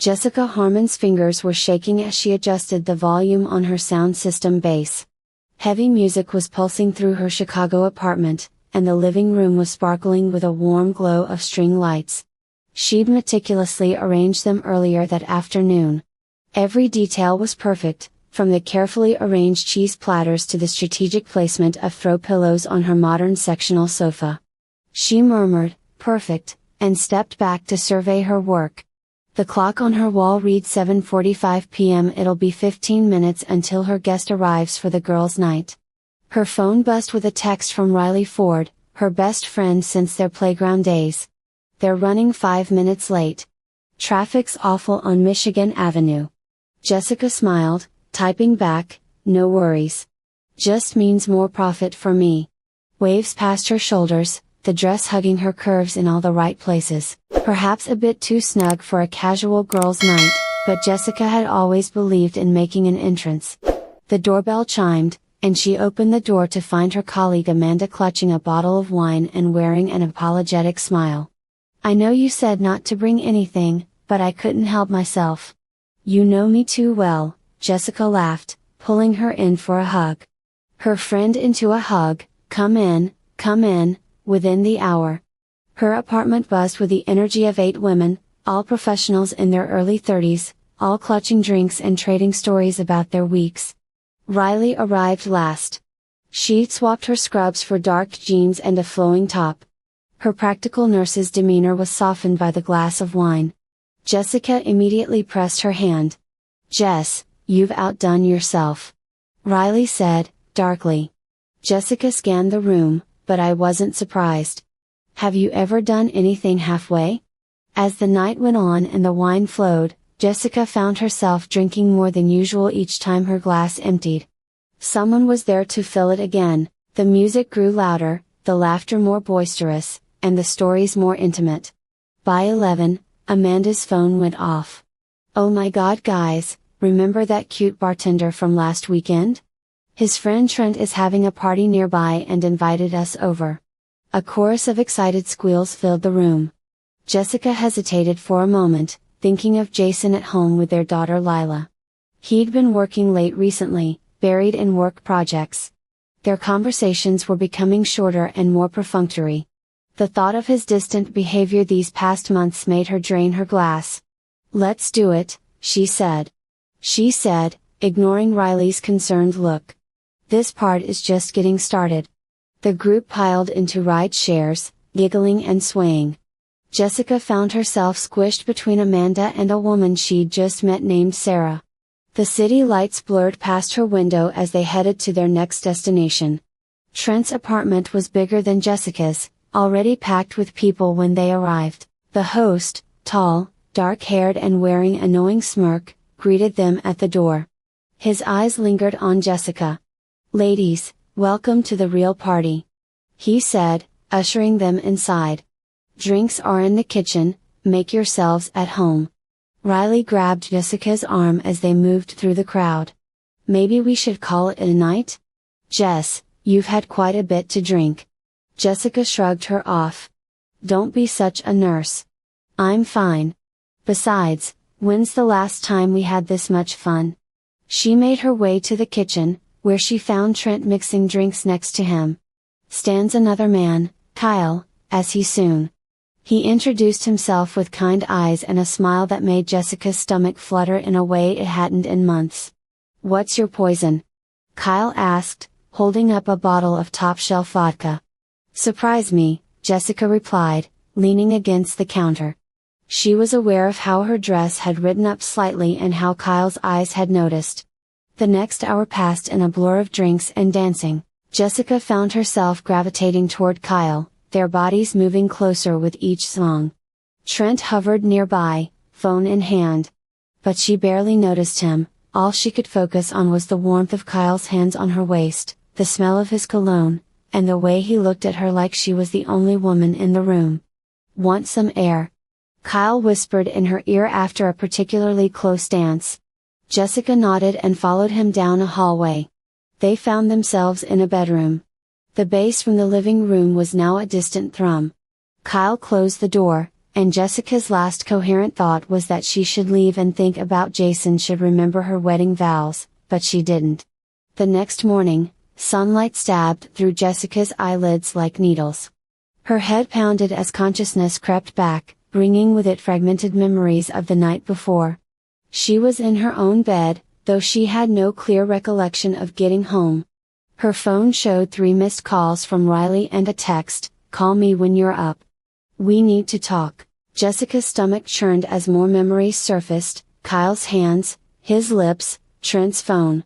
Jessica Harmon's fingers were shaking as she adjusted the volume on her sound system bass. Heavy music was pulsing through her Chicago apartment, and the living room was sparkling with a warm glow of string lights. She'd meticulously arranged them earlier that afternoon. Every detail was perfect, from the carefully arranged cheese platters to the strategic placement of throw pillows on her modern sectional sofa. She murmured, "Perfect," and stepped back to survey her work. The clock on her wall read 7:45 p.m. It'll be 15 minutes until her guest arrives for the girls' night. Her phone buzzed with a text from Riley Ford, her best friend since their playground days. "They're running 5 minutes late. Traffic's awful on Michigan Avenue." Jessica smiled, typing back, "No worries. Just means more profit for me." Waves past her shoulders, the dress hugging her curves in all the right places. Perhaps a bit too snug for a casual girls' night, but Jessica had always believed in making an entrance. The doorbell chimed, and she opened the door to find her colleague Amanda clutching a bottle of wine and wearing an apologetic smile. "I know you said not to bring anything, but I couldn't help myself." "You know me too well," Jessica laughed, pulling her in for a hug. Her friend into a hug, come in, within the hour. Her apartment buzzed with the energy of 8 women, all professionals in their early 30s, all clutching drinks and trading stories about their weeks. Riley arrived last. She'd swapped her scrubs for dark jeans and a flowing top. Her practical nurse's demeanor was softened by the glass of wine. Jessica immediately pressed her hand. "Jess, you've outdone yourself," Riley said, darkly. Jessica scanned the room, but I wasn't surprised. "Have you ever done anything halfway?" As the night went on and the wine flowed, Jessica found herself drinking more than usual each time her glass emptied. Someone was there to fill it again. The music grew louder, the laughter more boisterous, and the stories more intimate. By 11, Amanda's phone went off. "Oh my God guys, remember that cute bartender from last weekend? His friend Trent is having a party nearby and invited us over." A chorus of excited squeals filled the room. Jessica hesitated for a moment, thinking of Jason at home with their daughter Lila. He'd been working late recently, buried in work projects. Their conversations were becoming shorter and more perfunctory. The thought of his distant behavior these past months made her drain her glass. "Let's do it," she said, ignoring Riley's concerned look. "This part is just getting started." The group piled into ride shares, giggling and swaying. Jessica found herself squished between Amanda and a woman she'd just met named Sarah. The city lights blurred past her window as they headed to their next destination. Trent's apartment was bigger than Jessica's, already packed with people when they arrived. The host, tall, dark-haired and wearing a knowing smirk, greeted them at the door. His eyes lingered on Jessica. "Ladies, welcome to the real party," he said, ushering them inside. "Drinks are in the kitchen, make yourselves at home." Riley grabbed Jessica's arm as they moved through the crowd. "Maybe we should call it a night? Jess, you've had quite a bit to drink." Jessica shrugged her off. "Don't be such a nurse. I'm fine. Besides, when's the last time we had this much fun?" She made her way to the kitchen, where she found Trent mixing drinks next to him. "Stands another man, Kyle," as he soon. He introduced himself with kind eyes and a smile that made Jessica's stomach flutter in a way it hadn't in months. "What's your poison?" Kyle asked, holding up a bottle of top-shelf vodka. "Surprise me," Jessica replied, leaning against the counter. She was aware of how her dress had ridden up slightly and how Kyle's eyes had noticed. The next hour passed in a blur of drinks and dancing. Jessica found herself gravitating toward Kyle, their bodies moving closer with each song. Trent hovered nearby, phone in hand. But she barely noticed him, all she could focus on was the warmth of Kyle's hands on her waist, the smell of his cologne, and the way he looked at her like she was the only woman in the room. "Want some air?" Kyle whispered in her ear after a particularly close dance. Jessica nodded and followed him down a hallway. They found themselves in a bedroom. The bass from the living room was now a distant thrum. Kyle closed the door, and Jessica's last coherent thought was that she should leave and think about Jason, should remember her wedding vows, but she didn't. The next morning, sunlight stabbed through Jessica's eyelids like needles. Her head pounded as consciousness crept back, bringing with it fragmented memories of the night before. She was in her own bed, though she had no clear recollection of getting home. Her phone showed 3 missed calls from Riley and a text, "Call me when you're up. We need to talk." Jessica's stomach churned as more memories surfaced: Kyle's hands, his lips, Trent's phone.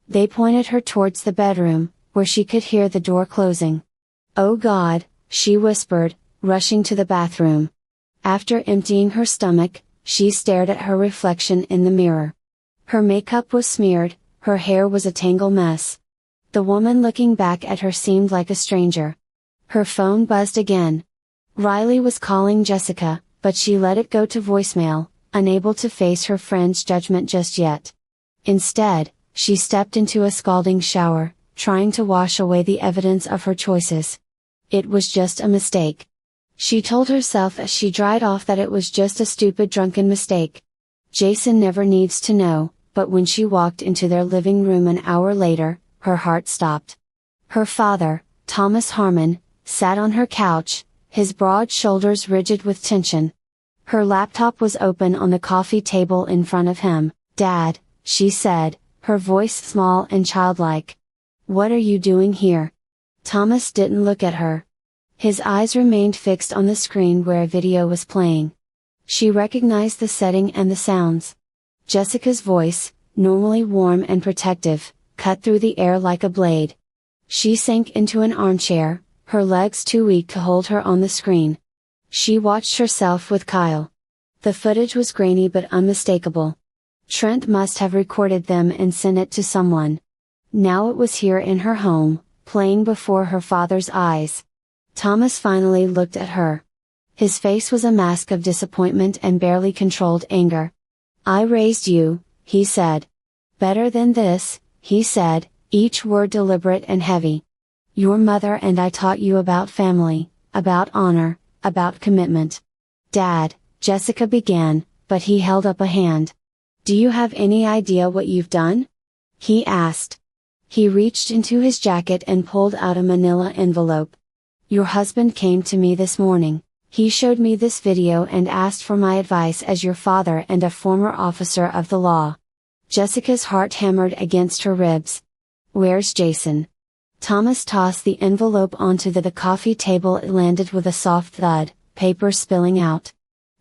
They pointed her towards the bedroom, where she could hear the door closing. "Oh God," she whispered, rushing to the bathroom. After emptying her stomach, she stared at her reflection in the mirror. Her makeup was smeared, her hair was a tangled mess. The woman looking back at her seemed like a stranger. Her phone buzzed again. Riley was calling Jessica, but she let it go to voicemail, unable to face her friend's judgment just yet. Instead, she stepped into a scalding shower, trying to wash away the evidence of her choices. It was just a mistake. She told herself as she dried off that it was just a stupid drunken mistake. Jason never needs to know, but when she walked into their living room an hour later, her heart stopped. Her father, Thomas Harmon, sat on her couch, his broad shoulders rigid with tension. Her laptop was open on the coffee table in front of him. "Dad," she said, her voice small and childlike. "What are you doing here?" Thomas didn't look at her. His eyes remained fixed on the screen where a video was playing. She recognized the setting and the sounds. Jessica's voice, normally warm and protective, cut through the air like a blade. She sank into an armchair, her legs too weak to hold her on the screen. She watched herself with Kyle. The footage was grainy but unmistakable. Trent must have recorded them and sent it to someone. Now it was here in her home, playing before her father's eyes. Thomas finally looked at her. His face was a mask of disappointment and barely controlled anger. "I raised you," he said. "Better than this," he said, each word deliberate and heavy. "Your mother and I taught you about family, about honor, about commitment." "Dad," Jessica began, but he held up a hand. "Do you have any idea what you've done?" he asked. He reached into his jacket and pulled out a manila envelope. "Your husband came to me this morning. He showed me this video and asked for my advice as your father and a former officer of the law." Jessica's heart hammered against her ribs. "Where's Jason?" Thomas tossed the envelope onto the coffee table. It landed with a soft thud, paper spilling out.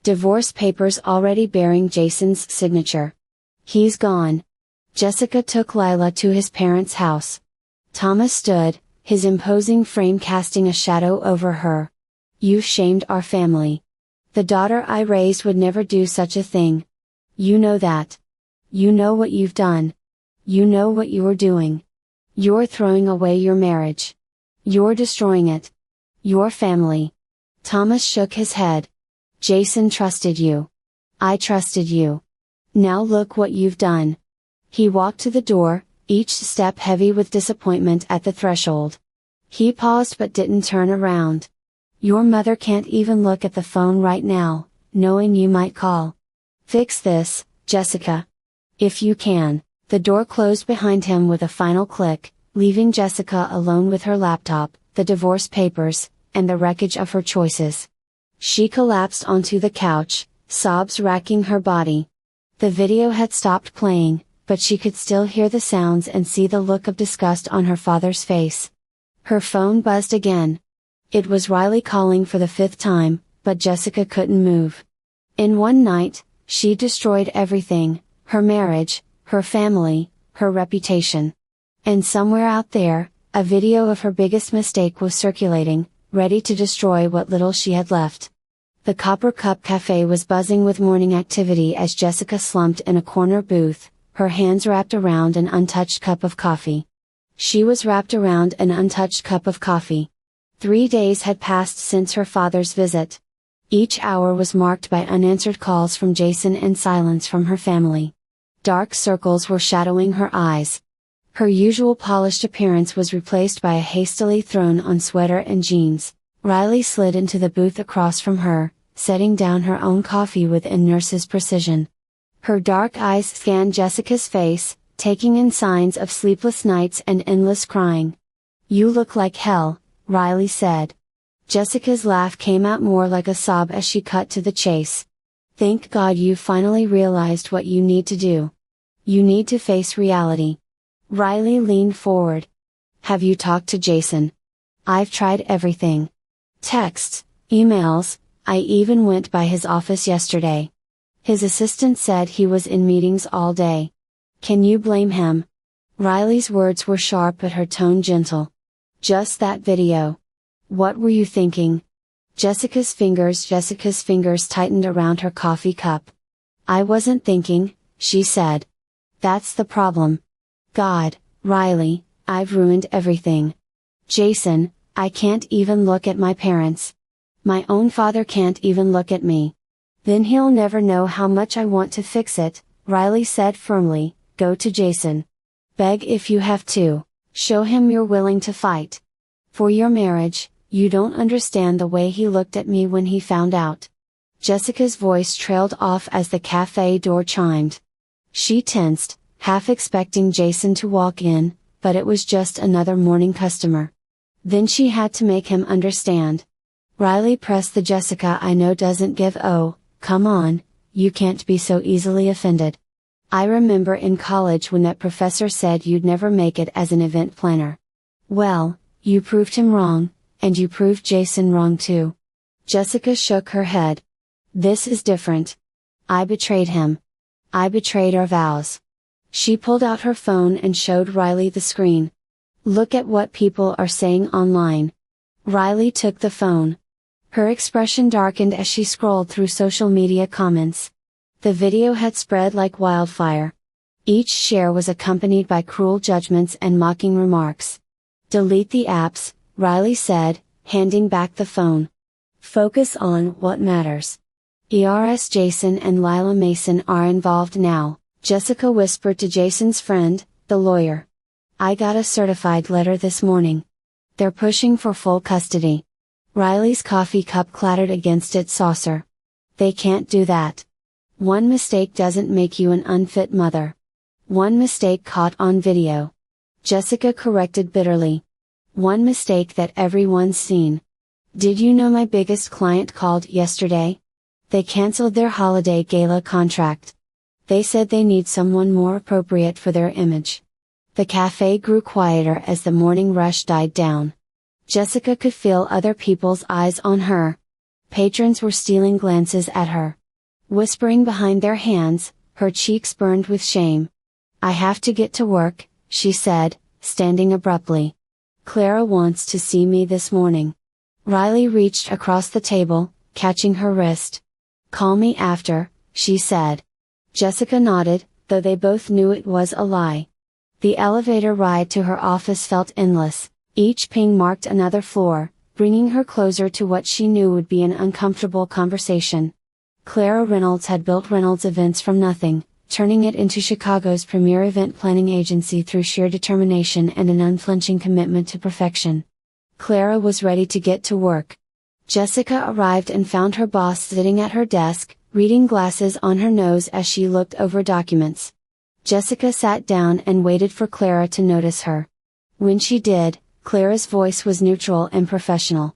Divorce papers already bearing Jason's signature. "He's gone." Jessica took Lila to his parents' house. Thomas stood, his imposing frame casting a shadow over her. "You've shamed our family. The daughter I raised would never do such a thing. You know that. You know what you've done. You know what you're doing. You're throwing away your marriage. You're destroying it. Your family." Thomas shook his head. "Jason trusted you. I trusted you. Now look what you've done." He walked to the door, each step heavy with disappointment at the threshold. He paused but didn't turn around. "Your mother can't even look at the phone right now, knowing you might call. Fix this, Jessica. If you can." The door closed behind him with a final click, leaving Jessica alone with her laptop, the divorce papers, and the wreckage of her choices. She collapsed onto the couch, sobs racking her body. The video had stopped playing, but she could still hear the sounds and see the look of disgust on her father's face. Her phone buzzed again. It was Riley calling for the 5th time, but Jessica couldn't move. In one night, she destroyed everything: her marriage, her family, her reputation. And somewhere out there, a video of her biggest mistake was circulating, ready to destroy what little she had left. The Copper Cup Cafe was buzzing with morning activity as Jessica slumped in a corner booth, her hands wrapped around an untouched cup of coffee. She was wrapped around an untouched cup of coffee. 3 days had passed since her father's visit. Each hour was marked by unanswered calls from Jason and silence from her family. Dark circles were shadowing her eyes. Her usual polished appearance was replaced by a hastily thrown-on sweater and jeans. Riley slid into the booth across from her, setting down her own coffee with a nurse's precision. Her dark eyes scanned Jessica's face, taking in signs of sleepless nights and endless crying. "You look like hell," Riley said. Jessica's laugh came out more like a sob as she cut to the chase. "Thank God you finally realized what you need to do. You need to face reality." Riley leaned forward. "Have you talked to Jason?" "I've tried everything. Texts, emails, I even went by his office yesterday. His assistant said he was in meetings all day. Can you blame him?" Riley's words were sharp but her tone gentle. "Just that video. What were you thinking?" Jessica's fingers tightened around her coffee cup. "I wasn't thinking," she said. "That's the problem. God, Riley, I've ruined everything. Jason, I can't even look at my parents. My own father can't even look at me. Then he'll never know how much I want to fix it," Riley said firmly. "Go to Jason. Beg if you have to. Show him you're willing to fight. For your marriage. You don't understand the way he looked at me when he found out." Jessica's voice trailed off as the cafe door chimed. She tensed, half expecting Jason to walk in, but it was just another morning customer. Then she had to make him understand. Riley pressed the "Jessica, I know doesn't give oh, come on, you can't be so easily offended. I remember in college when that professor said you'd never make it as an event planner. Well, you proved him wrong, and you proved Jason wrong too." Jessica shook her head. "This is different. I betrayed him. I betrayed our vows." She pulled out her phone and showed Riley the screen. "Look at what people are saying online." Riley took the phone. Her expression darkened as she scrolled through social media comments. The video had spread like wildfire. Each share was accompanied by cruel judgments and mocking remarks. "Delete the apps," Riley said, handing back the phone. "Focus on what matters. ERS Jason and Lila Mason are involved now," Jessica whispered to Jason's friend, the lawyer. "I got a certified letter this morning. They're pushing for full custody." Riley's coffee cup clattered against its saucer. "They can't do that. One mistake doesn't make you an unfit mother. One mistake caught on video," Jessica corrected bitterly. "One mistake that everyone's seen. Did you know my biggest client called yesterday? They canceled their holiday gala contract. They said they need someone more appropriate for their image." The cafe grew quieter as the morning rush died down. Jessica could feel other people's eyes on her. Patrons were stealing glances at her. Whispering behind their hands, her cheeks burned with shame. "I have to get to work," she said, standing abruptly. "Clara wants to see me this morning." Riley reached across the table, catching her wrist. "Call me after," she said. Jessica nodded, though they both knew it was a lie. The elevator ride to her office felt endless. Each ping marked another floor, bringing her closer to what she knew would be an uncomfortable conversation. Clara Reynolds had built Reynolds Events from nothing, turning it into Chicago's premier event planning agency through sheer determination and an unflinching commitment to perfection. Clara was ready to get to work. Jessica arrived and found her boss sitting at her desk, reading glasses on her nose as she looked over documents. Jessica sat down and waited for Clara to notice her. When she did, Clara's voice was neutral and professional.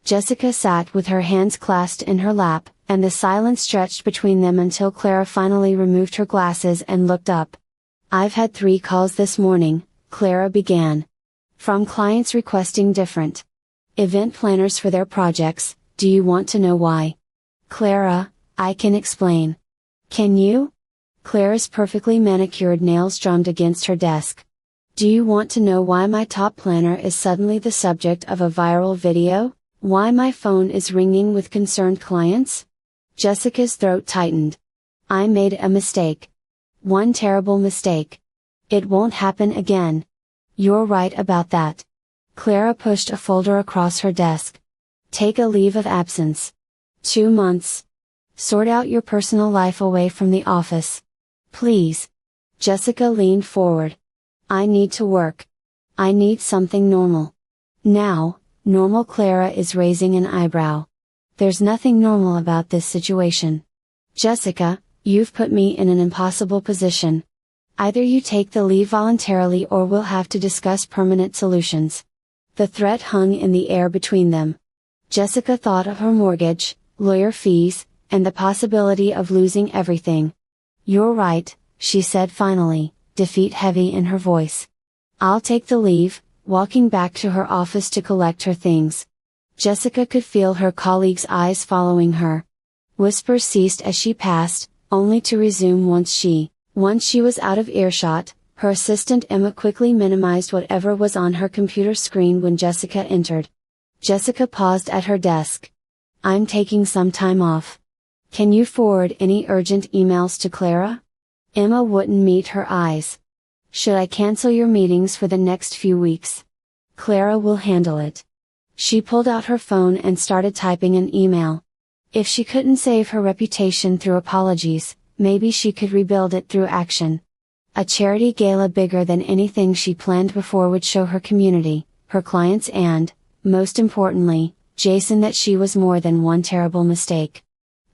Jessica sat with her hands clasped in her lap, and the silence stretched between them until Clara finally removed her glasses and looked up. "I've had 3 calls this morning," Clara began. "From clients requesting different event planners for their projects. Do you want to know why?" "Clara, I can explain." "Can you?" Clara's perfectly manicured nails drummed against her desk. "Do you want to know why my top planner is suddenly the subject of a viral video? Why my phone is ringing with concerned clients?" Jessica's throat tightened. "I made a mistake. One terrible mistake. It won't happen again." "You're right about that." Clara pushed a folder across her desk. "Take a leave of absence. 2 months. Sort out your personal life away from the office. Please." Jessica leaned forward. "I need to work. I need something normal. Now." Normal. Clara is raising an eyebrow. There's nothing normal about this situation. Jessica, you've put me in an impossible position. Either you take the leave voluntarily or we'll have to discuss permanent solutions. The threat hung in the air between them. Jessica thought of her mortgage, lawyer fees, and the possibility of losing everything. You're right, she said finally, defeat heavy in her voice. I'll take the leave, walking back to her office to collect her things. Jessica could feel her colleague's eyes following her. Whispers ceased as she passed, only to resume once she was out of earshot. Her assistant Emma quickly minimized whatever was on her computer screen when Jessica entered. Jessica paused at her desk. I'm taking some time off. Can you forward any urgent emails to Clara? Emma wouldn't meet her eyes. Should I cancel your meetings for the next few weeks? Clara will handle it. She pulled out her phone and started typing an email. If she couldn't save her reputation through apologies, maybe she could rebuild it through action. A charity gala bigger than anything she planned before would show her community, her clients and, most importantly, Jason that she was more than one terrible mistake.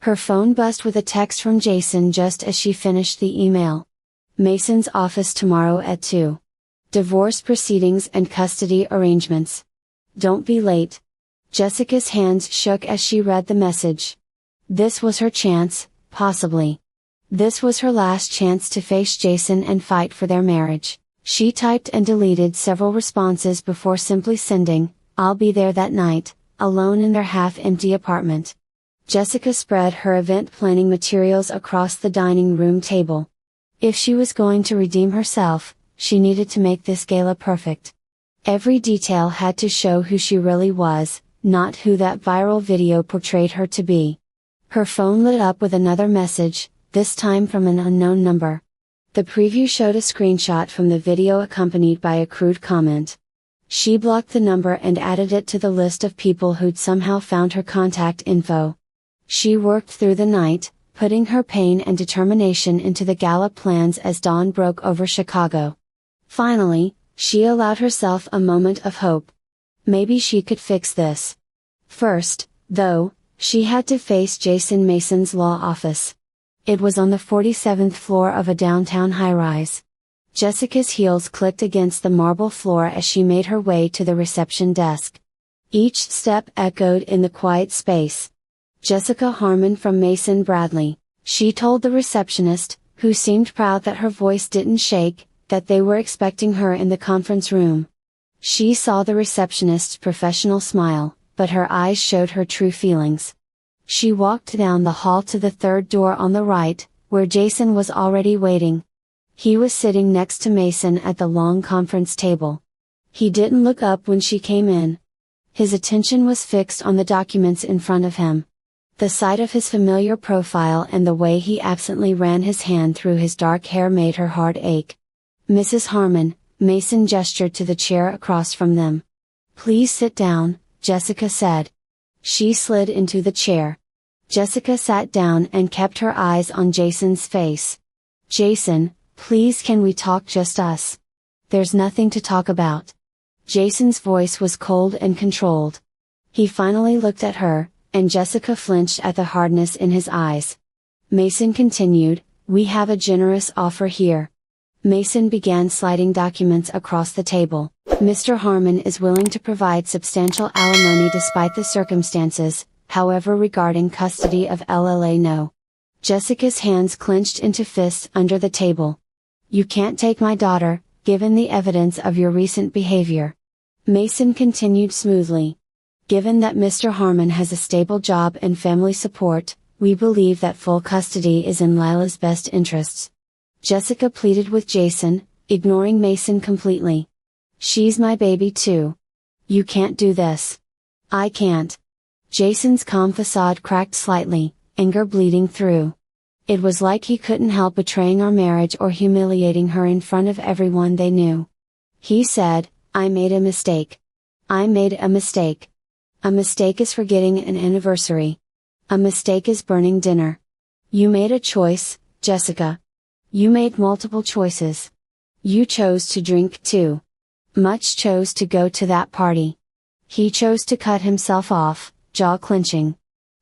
Her phone buzzed with a text from Jason just as she finished the email. Mason's office tomorrow at 2. Divorce proceedings and custody arrangements. Don't be late. Jessica's hands shook as she read the message. This was her chance, possibly. This was her last chance to face Jason and fight for their marriage. She typed and deleted several responses before simply sending, I'll be there that night, alone in their half-empty apartment. Jessica spread her event planning materials across the dining room table. If she was going to redeem herself, she needed to make this gala perfect. Every detail had to show who she really was, not who that viral video portrayed her to be. Her phone lit up with another message, this time from an unknown number. The preview showed a screenshot from the video accompanied by a crude comment. She blocked the number and added it to the list of people who'd somehow found her contact info. She worked through the night, putting her pain and determination into the gala plans as dawn broke over Chicago. Finally, she allowed herself a moment of hope. Maybe she could fix this. First, though, she had to face Jason Mason's law office. It was on the 47th floor of a downtown high-rise. Jessica's heels clicked against the marble floor as she made her way to the reception desk. Each step echoed in the quiet space. Jessica Harmon from Mason Bradley, she told the receptionist, who seemed proud that her voice didn't shake, that they were expecting her in the conference room. She saw the receptionist's professional smile, but her eyes showed her true feelings. She walked down the hall to the third door on the right, where Jason was already waiting. He was sitting next to Mason at the long conference table. He didn't look up when she came in. His attention was fixed on the documents in front of him. The sight of his familiar profile and the way he absently ran his hand through his dark hair made her heart ache. Mrs. Harmon, Mason gestured to the chair across from them. Please sit down, Jessica said. She slid into the chair. Jessica sat down and kept her eyes on Jason's face. Jason, please can we talk just us? There's nothing to talk about. Jason's voice was cold and controlled. He finally looked at her, and Jessica flinched at the hardness in his eyes. Mason continued, we have a generous offer here. Mason began sliding documents across the table. Mr. Harmon is willing to provide substantial alimony despite the circumstances, however regarding custody of LLA no. Jessica's hands clenched into fists under the table. You can't take my daughter, given the evidence of your recent behavior. Mason continued smoothly. Given that Mr. Harmon has a stable job and family support, we believe that full custody is in Lila's best interests. Jessica pleaded with Jason, ignoring Mason completely. She's my baby too. You can't do this. I can't. Jason's calm facade cracked slightly, anger bleeding through. It was like he couldn't help betraying our marriage or humiliating her in front of everyone they knew. He said, I made a mistake. I made a mistake. A mistake is forgetting an anniversary. A mistake is burning dinner. You made a choice, Jessica. You made multiple choices. You chose to drink too. Much chose to go to that party. He chose to cut himself off, jaw clenching.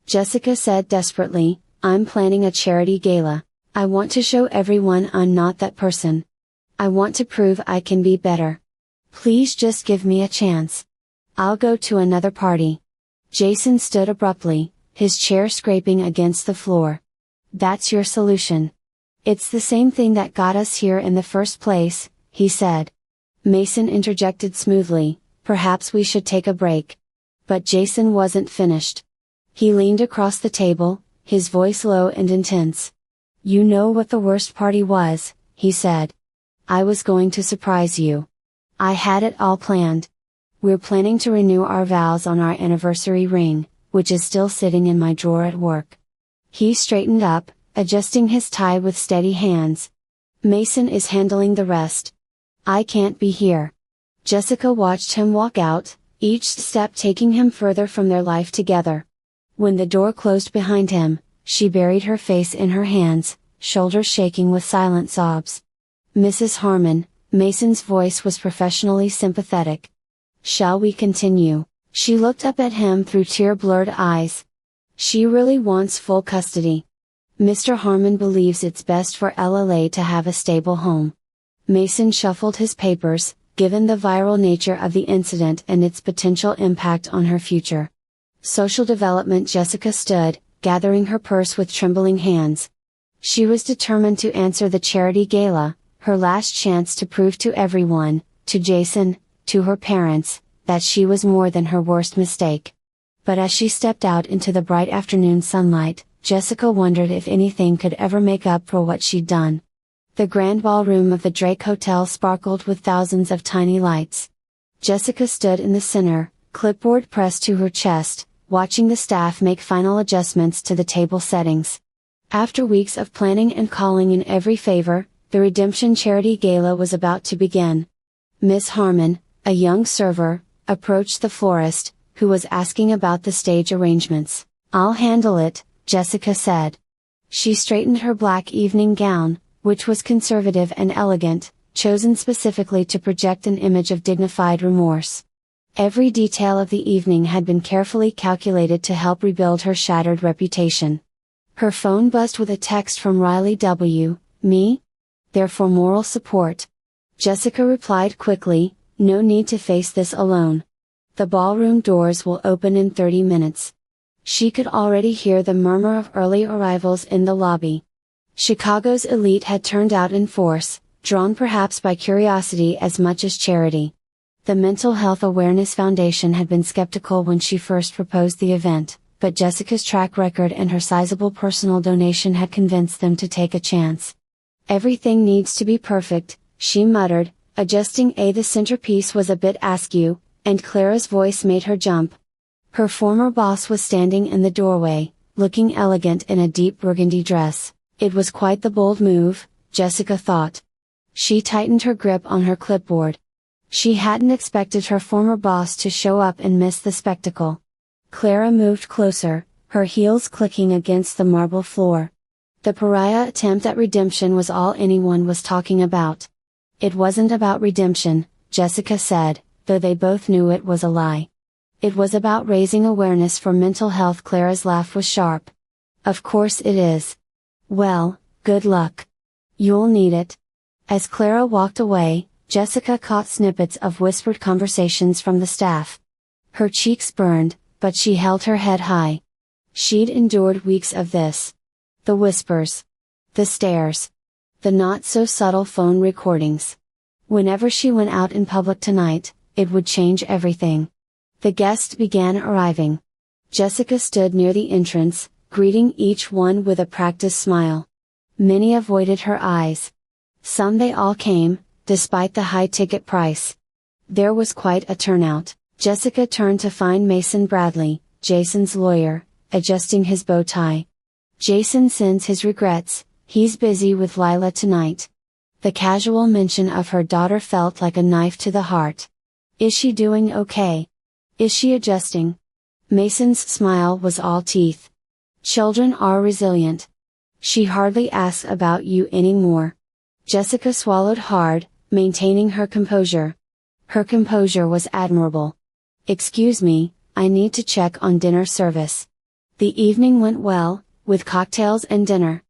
Jessica said desperately, "I'm planning a charity gala. I want to show everyone I'm not that person. I want to prove I can be better. Please just give me a chance. I'll go to another party." Jason stood abruptly, his chair scraping against the floor. "That's your solution? It's the same thing that got us here in the first place," he said. Mason interjected smoothly, "Perhaps we should take a break." But Jason wasn't finished. He leaned across the table, his voice low and intense. "You know what the worst party was," he said. "I was going to surprise you. I had it all planned. We're planning to renew our vows on our anniversary ring, which is still sitting in my drawer at work." He straightened up, adjusting his tie with steady hands. "Mason is handling the rest. I can't be here." Jessica watched him walk out, each step taking him further from their life together. When the door closed behind him, she buried her face in her hands, shoulders shaking with silent sobs. "Mrs. Harmon," Mason's voice was professionally sympathetic. "Shall we continue?" She looked up at him through tear-blurred eyes. "She really wants full custody. Mr. Harmon believes it's best for LLA to have a stable home." Mason shuffled his papers, given the viral nature of the incident and its potential impact on her future. Social development. Jessica stood, gathering her purse with trembling hands. She was determined to answer the charity gala, her last chance to prove to everyone, to Jason, to her parents, that she was more than her worst mistake. But as she stepped out into the bright afternoon sunlight, Jessica wondered if anything could ever make up for what she'd done. The grand ballroom of the Drake Hotel sparkled with thousands of tiny lights. Jessica stood in the center, clipboard pressed to her chest, watching the staff make final adjustments to the table settings. After weeks of planning and calling in every favor, the Redemption Charity Gala was about to begin. Miss Harmon, a young server, approached the florist, who was asking about the stage arrangements. "I'll handle it," Jessica said. She straightened her black evening gown, which was conservative and elegant, chosen specifically to project an image of dignified remorse. Every detail of the evening had been carefully calculated to help rebuild her shattered reputation. Her phone buzzed with a text from Riley W. "Me? There for moral support." Jessica replied quickly, "No need to face this alone. The ballroom doors will open in 30 minutes. She could already hear the murmur of early arrivals in the lobby. Chicago's elite had turned out in force, drawn perhaps by curiosity as much as charity. The Mental Health Awareness Foundation had been skeptical when she first proposed the event, but Jessica's track record and her sizable personal donation had convinced them to take a chance. "Everything needs to be perfect," she muttered, adjusting the centerpiece was a bit askew, and Clara's voice made her jump. Her former boss was standing in the doorway, looking elegant in a deep burgundy dress. It was quite the bold move, Jessica thought. She tightened her grip on her clipboard. She hadn't expected her former boss to show up and miss the spectacle. Clara moved closer, her heels clicking against the marble floor. The pariah attempt at redemption was all anyone was talking about. It wasn't about redemption, Jessica said, though they both knew it was a lie. It was about raising awareness for mental health. Clara's laugh was sharp. "Of course it is. Well, good luck. You'll need it." As Clara walked away, Jessica caught snippets of whispered conversations from the staff. Her cheeks burned, but she held her head high. She'd endured weeks of this. The whispers. The stares. The not-so-subtle phone recordings. Whenever she went out in public tonight, it would change everything. The guests began arriving. Jessica stood near the entrance, greeting each one with a practiced smile. Many avoided her eyes. Some they all came, despite the high ticket price. There was quite a turnout. Jessica turned to find Mason Bradley, Jason's lawyer, adjusting his bow tie. "Jason sends his regrets, he's busy with Lila tonight." The casual mention of her daughter felt like a knife to the heart. "Is she doing okay? Is she adjusting?" Mason's smile was all teeth. "Children are resilient. She hardly asks about you anymore." Jessica swallowed hard, maintaining her composure. Her composure was admirable. "Excuse me, I need to check on dinner service." The evening went well, with cocktails and dinner.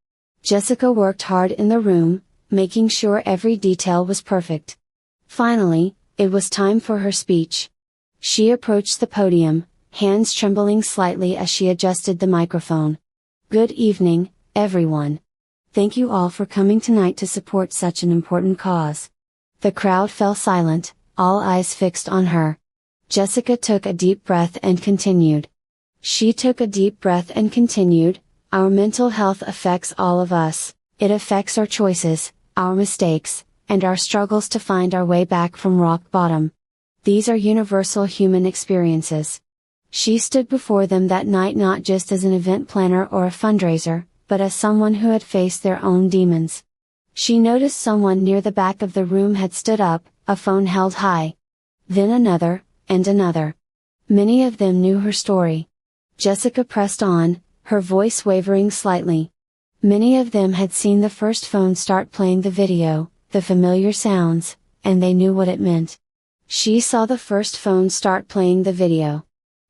Jessica worked hard in the room, making sure every detail was perfect. Finally, it was time for her speech. She approached the podium, hands trembling slightly as she adjusted the microphone. "Good evening, everyone. Thank you all for coming tonight to support such an important cause." The crowd fell silent, all eyes fixed on her. Jessica took a deep breath and continued. "Our mental health affects all of us. It affects our choices, our mistakes, and our struggles to find our way back from rock bottom. These are universal human experiences." She stood before them that night not just as an event planner or a fundraiser, but as someone who had faced their own demons. She noticed someone near the back of the room had stood up, a phone held high. Then another, and another. Many of them knew her story. Jessica pressed on, her voice wavering slightly. Many of them had seen the first phone start playing the video, the familiar sounds, and they knew what it meant. She saw the first phone start playing the video.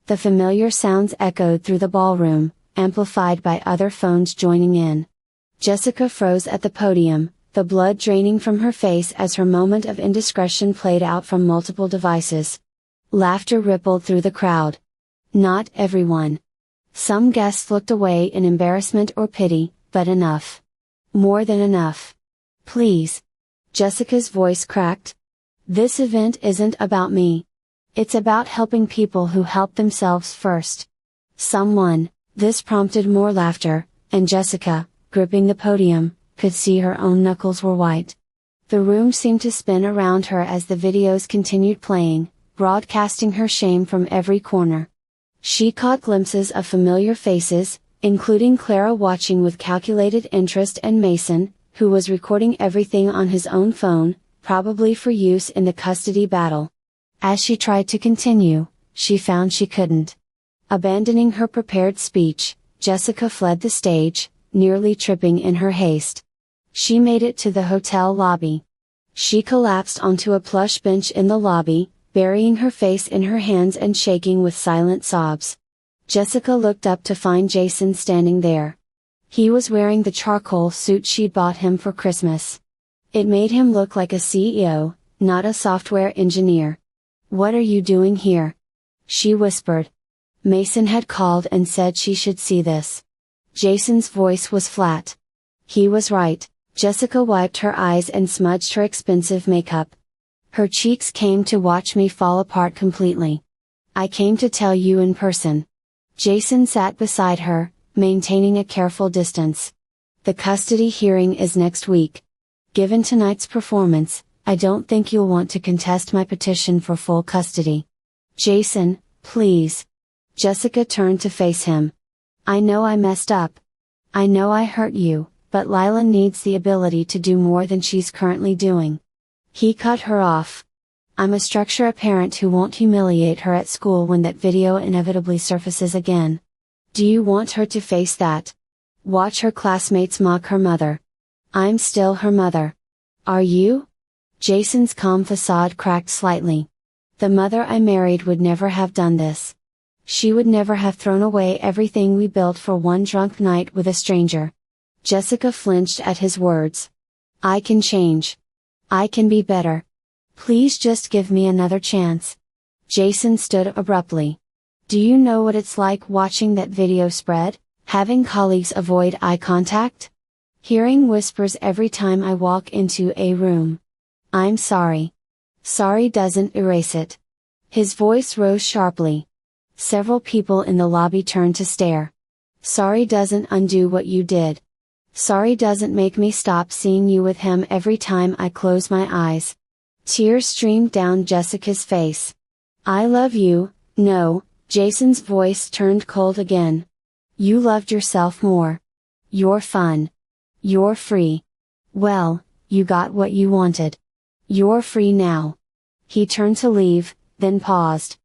The familiar sounds echoed through the ballroom, amplified by other phones joining in. Jessica froze at the podium, the blood draining from her face as her moment of indiscretion played out from multiple devices. Laughter rippled through the crowd. Not everyone. Some guests looked away in embarrassment or pity, but enough. More than enough. "Please." Jessica's voice cracked. "This event isn't about me. It's about helping people who help themselves first." This prompted more laughter, and Jessica, gripping the podium, could see her own knuckles were white. The room seemed to spin around her as the videos continued playing, broadcasting her shame from every corner. She caught glimpses of familiar faces, including Clara watching with calculated interest and Mason, who was recording everything on his own phone, probably for use in the custody battle. As she tried to continue, she found she couldn't. Abandoning her prepared speech, Jessica fled the stage, nearly tripping in her haste. She made it to the hotel lobby. She collapsed onto a plush bench in the lobby, burying her face in her hands and shaking with silent sobs. Jessica looked up to find Jason standing there. He was wearing the charcoal suit she'd bought him for Christmas. It made him look like a CEO, not a software engineer. "What are you doing here?" she whispered. Mason had called and said she should see this. Jason's voice was flat. He was right. Jessica wiped her eyes and smudged her expensive makeup. Her cheeks came to watch me fall apart completely. "I came to tell you in person." Jason sat beside her, maintaining a careful distance. "The custody hearing is next week. Given tonight's performance, I don't think you'll want to contest my petition for full custody." "Jason, please." Jessica turned to face him. "I know I messed up. I know I hurt you, but Lila needs the ability to do more than she's currently doing." He cut her off. "I'm a parent who won't humiliate her at school when that video inevitably surfaces again. Do you want her to face that? Watch her classmates mock her mother. I'm still her mother. Are you?" Jason's calm facade cracked slightly. "The mother I married would never have done this. She would never have thrown away everything we built for one drunk night with a stranger." Jessica flinched at his words. "I can change. I can be better. Please just give me another chance." Jason stood abruptly. "Do you know what it's like watching that video spread, having colleagues avoid eye contact? Hearing whispers every time I walk into a room? I'm sorry. Sorry doesn't erase it." His voice rose sharply. Several people in the lobby turned to stare. "Sorry doesn't undo what you did. Sorry doesn't make me stop seeing you with him every time I close my eyes." Tears streamed down Jessica's face. "I love you." "No." Jason's voice turned cold again. "You loved yourself more. You're fun. You're free. Well, you got what you wanted. You're free now." He turned to leave, then paused.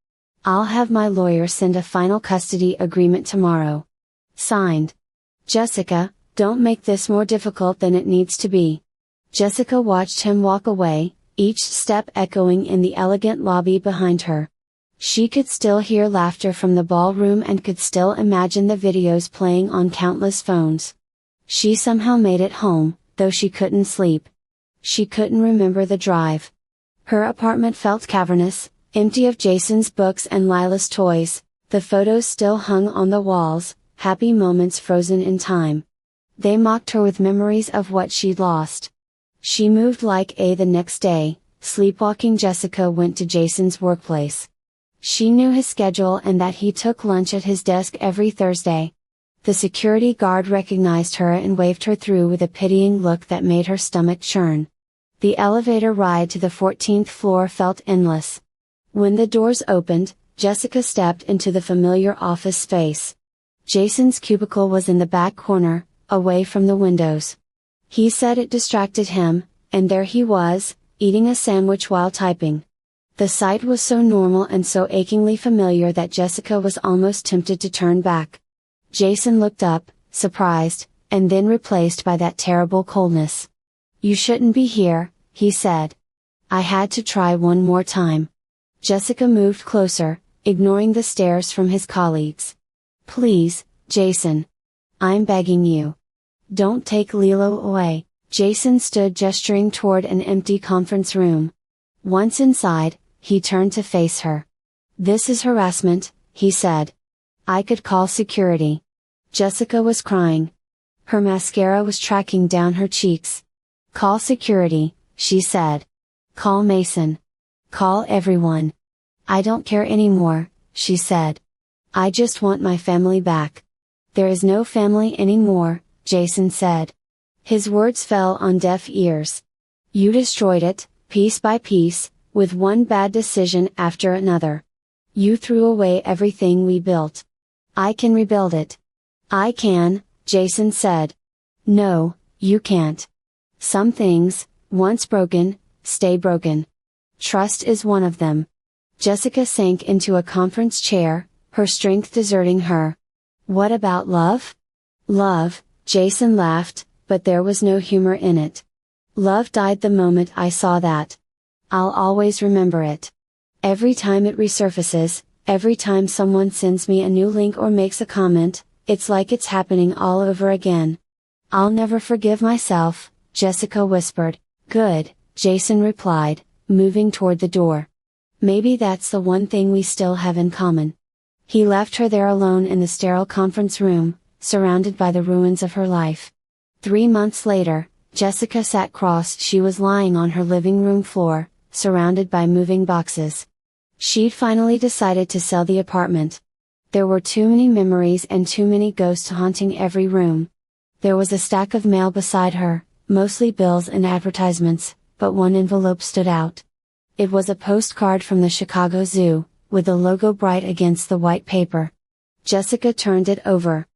"I'll have my lawyer send a final custody agreement tomorrow. Signed. Jessica, don't make this more difficult than it needs to be." Jessica watched him walk away, each step echoing in the elegant lobby behind her. She could still hear laughter from the ballroom and could still imagine the videos playing on countless phones. She somehow made it home, though she couldn't sleep. She couldn't remember the drive. Her apartment felt cavernous, empty of Jason's books and Lila's toys. The photos still hung on the walls, happy moments frozen in time. They mocked her with memories of what she'd lost. She moved like the next day. Sleepwalking Jessica went to Jason's workplace. She knew his schedule and that he took lunch at his desk every Thursday. The security guard recognized her and waved her through with a pitying look that made her stomach churn. The elevator ride to the 14th floor felt endless. When the doors opened, Jessica stepped into the familiar office space. Jason's cubicle was in the back corner, away from the windows. He said it distracted him, and there he was, eating a sandwich while typing. The sight was so normal and so achingly familiar that Jessica was almost tempted to turn back. Jason looked up, surprised, and then replaced by that terrible coldness. "You shouldn't be here," he said. "I had to try one more time." Jessica moved closer, ignoring the stares from his colleagues. "Please, Jason. I'm begging you. Don't take Lilo away." Jason stood gesturing toward an empty conference room. Once inside, he turned to face her. "This is harassment," he said. "I could call security." Jessica was crying. Her mascara was tracking down her cheeks. "Call security," she said. "Call Mason. Call everyone." "I don't care anymore," she said. "I just want my family back." "There is no family anymore," Jason said. His words fell on deaf ears. "You destroyed it, piece by piece, with one bad decision after another. You threw away everything we built. I can rebuild it." "I can," Jason said. "No, you can't. Some things, once broken, stay broken. Trust is one of them." Jessica sank into a conference chair, her strength deserting her. "What about love?" "Love," Jason laughed, but there was no humor in it. "Love died the moment I saw that. I'll always remember it. Every time it resurfaces, every time someone sends me a new link or makes a comment, it's like it's happening all over again. I'll never forgive myself," Jessica whispered. "Good," Jason replied, moving toward the door. "Maybe that's the one thing we still have in common." He left her there alone in the sterile conference room, surrounded by the ruins of her life. 3 months later, Jessica sat cross. She was lying on her living room floor, surrounded by moving boxes. She'd finally decided to sell the apartment. There were too many memories and too many ghosts haunting every room. There was a stack of mail beside her, mostly bills and advertisements, but one envelope stood out. It was a postcard from the Chicago Zoo, with the logo bright against the white paper. Jessica turned it over.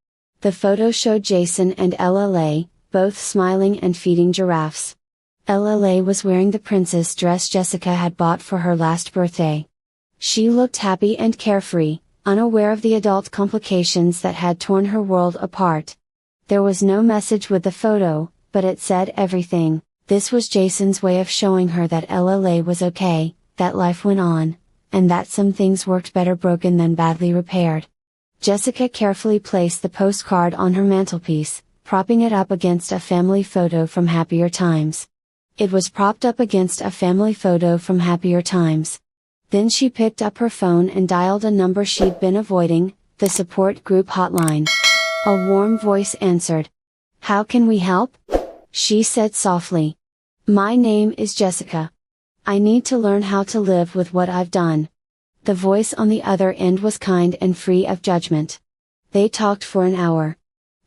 The photo showed Jason and LLA, both smiling and feeding giraffes. LLA was wearing the princess dress Jessica had bought for her last birthday. She looked happy and carefree, unaware of the adult complications that had torn her world apart. There was no message with the photo, but it said everything. This was Jason's way of showing her that LLA was okay, that life went on, and that some things worked better broken than badly repaired. Jessica carefully placed the postcard on her mantelpiece, propping it up against a family photo from happier times. It was propped up against a family photo from happier times. Then she picked up her phone and dialed a number she'd been avoiding, the support group hotline. A warm voice answered. "How can we help?" she said softly. "My name is Jessica. I need to learn how to live with what I've done." The voice on the other end was kind and free of judgment. They talked for an hour.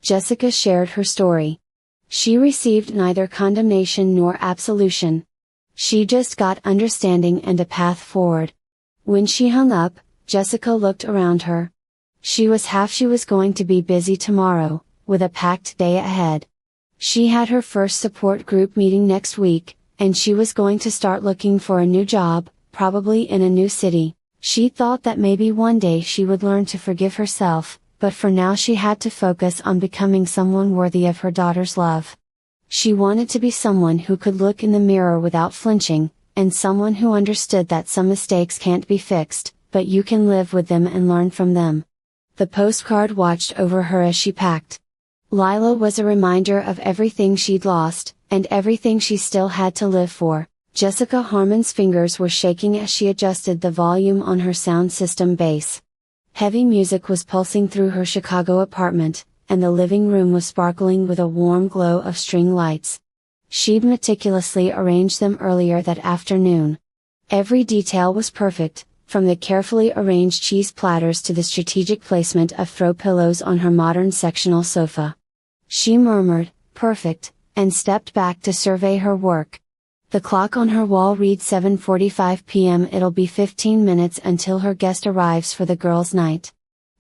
Jessica shared her story. She received neither condemnation nor absolution. She just got understanding and a path forward. When she hung up, Jessica looked around her. She was going to be busy tomorrow, with a packed day ahead. She had her first support group meeting next week, and she was going to start looking for a new job, probably in a new city. She thought that maybe one day she would learn to forgive herself, but for now she had to focus on becoming someone worthy of her daughter's love. She wanted to be someone who could look in the mirror without flinching, and someone who understood that some mistakes can't be fixed, but you can live with them and learn from them. The postcard watched over her as she packed. Lila was a reminder of everything she'd lost, and everything she still had to live for. Jessica Harmon's fingers were shaking as she adjusted the volume on her sound system bass. Heavy music was pulsing through her Chicago apartment, and the living room was sparkling with a warm glow of string lights. She'd meticulously arranged them earlier that afternoon. Every detail was perfect, from the carefully arranged cheese platters to the strategic placement of throw pillows on her modern sectional sofa. She murmured, "Perfect," and stepped back to survey her work. The clock on her wall read 7:45 p.m. It'll be 15 minutes until her guest arrives for the girls' night.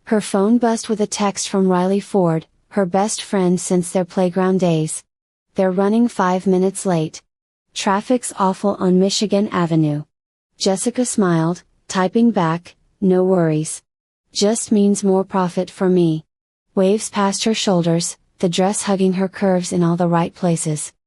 Her phone buzzed with a text from Riley Ford, her best friend since their playground days. "They're running 5 minutes late. Traffic's awful on Michigan Avenue." Jessica smiled, typing back, "No worries. Just means more profit for me." Waves passed her shoulders, the dress hugging her curves in all the right places.